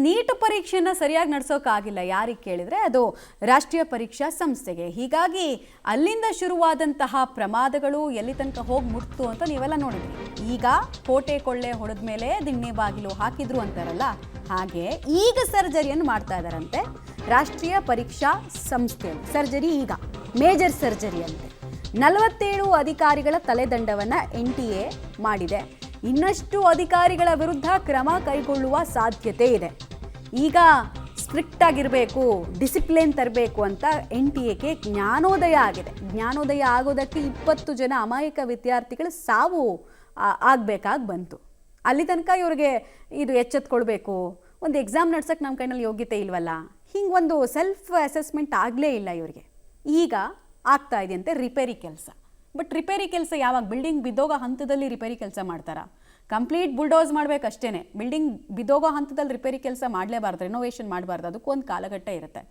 Neat ಪರೀಕ್ಷೆನ ಸರಿಯಾಗಿ ನಡೆಸೋಕ್ಕಾಗಿಲ್ಲ. ಯಾರಿಗೆ ಕೇಳಿದರೆ ಅದು ರಾಷ್ಟ್ರೀಯ ಪರೀಕ್ಷಾ ಸಂಸ್ಥೆಗೆ. ಹೀಗಾಗಿ ಅಲ್ಲಿಂದ ಶುರುವಾದಂತಹ ಪ್ರಮಾದಗಳು ಎಲ್ಲಿ ತನಕ ಹೋಗಿ ಮುಟ್ತು ಅಂತ ನೀವೆಲ್ಲ ನೋಡಿದ್ರಿ. ಈಗ ಕೋಟೆ ಕೊಳ್ಳೆ ಹೊಡೆದ ಮೇಲೆ ದಿಣ್ಣೆ ಬಾಗಿಲು ಹಾಕಿದ್ರು ಅಂತಾರಲ್ಲ, ಹಾಗೆ ಈಗ ಸರ್ಜರಿಯನ್ನು ಮಾಡ್ತಾ ಇದ್ದಾರಂತೆ ರಾಷ್ಟ್ರೀಯ ಪರೀಕ್ಷಾ ಸಂಸ್ಥೆಯಲ್ಲಿ. ಸರ್ಜರಿ ಈಗ ಮೇಜರ್ ಸರ್ಜರಿ ಅಂತೆ. 47 ಅಧಿಕಾರಿಗಳ ತಲೆದಂಡವನ್ನು NTA ಮಾಡಿದೆ. ಇನ್ನಷ್ಟು ಅಧಿಕಾರಿಗಳ ವಿರುದ್ಧ ಕ್ರಮ ಕೈಗೊಳ್ಳುವ ಸಾಧ್ಯತೆ ಇದೆ. ಈಗ ಸ್ಟ್ರಿಕ್ಟ್ ಆಗಿರಬೇಕು, ಡಿಸಿಪ್ಲಿನ್ ತರಬೇಕು ಅಂತ NTAಗೆ ಜ್ಞಾನೋದಯ ಆಗಿದೆ. ಜ್ಞಾನೋದಯ ಆಗೋದಕ್ಕೆ 20 ಜನ ಅಮಾಯಕ ವಿದ್ಯಾರ್ಥಿಗಳ ಸಾವು ಆಗಬೇಕಾಗಿ ಬಂತು. ಅಲ್ಲಿ ತನಕ ಇವ್ರಿಗೆ ಇದು ಎಚ್ಚೆತ್ಕೊಳ್ಬೇಕು, ಒಂದು ಎಕ್ಸಾಮ್ ನಡ್ಸೋಕ್ಕೆ ನಮ್ಮ ಕೈನಲ್ಲಿ ಯೋಗ್ಯತೆ ಇಲ್ವಲ್ಲ, ಹಿಂಗೆ ಒಂದು ಸೆಲ್ಫ್ ಅಸೆಸ್ಮೆಂಟ್ ಆಗಲೇ ಇಲ್ಲ ಇವರಿಗೆ. ಈಗ ಆಗ್ತಾ ಇದೆಯಂತೆ ರಿಪೇರಿ ಕೆಲಸ. ಬಟ್ ರಿಪೇರಿ ಕೆಲಸ ಯಾವಾಗ? ಬಿಲ್ಡಿಂಗ್ ಬಿದ್ದೋಗೋ ಹಂತದಲ್ಲಿ ರಿಪೇರಿ ಕೆಲಸ ಮಾಡ್ತಾರಾ? ಕಂಪ್ಲೀಟ್ ಬುಲ್ಡೋಸ್ ಮಾಡಬೇಕಷ್ಟೇ. ಬಿಲ್ಡಿಂಗ್ ಬಿದ್ದೋಗೋ ಹಂತದಲ್ಲಿ ರಿಪೇರಿ ಕೆಲಸ ಮಾಡಲೇಬಾರ್ದು, ರಿನೋವೇಷನ್ ಮಾಡಬಾರ್ದು. ಅದಕ್ಕೊಂದು ಕಾಲಘಟ್ಟ ಇರುತ್ತೆ.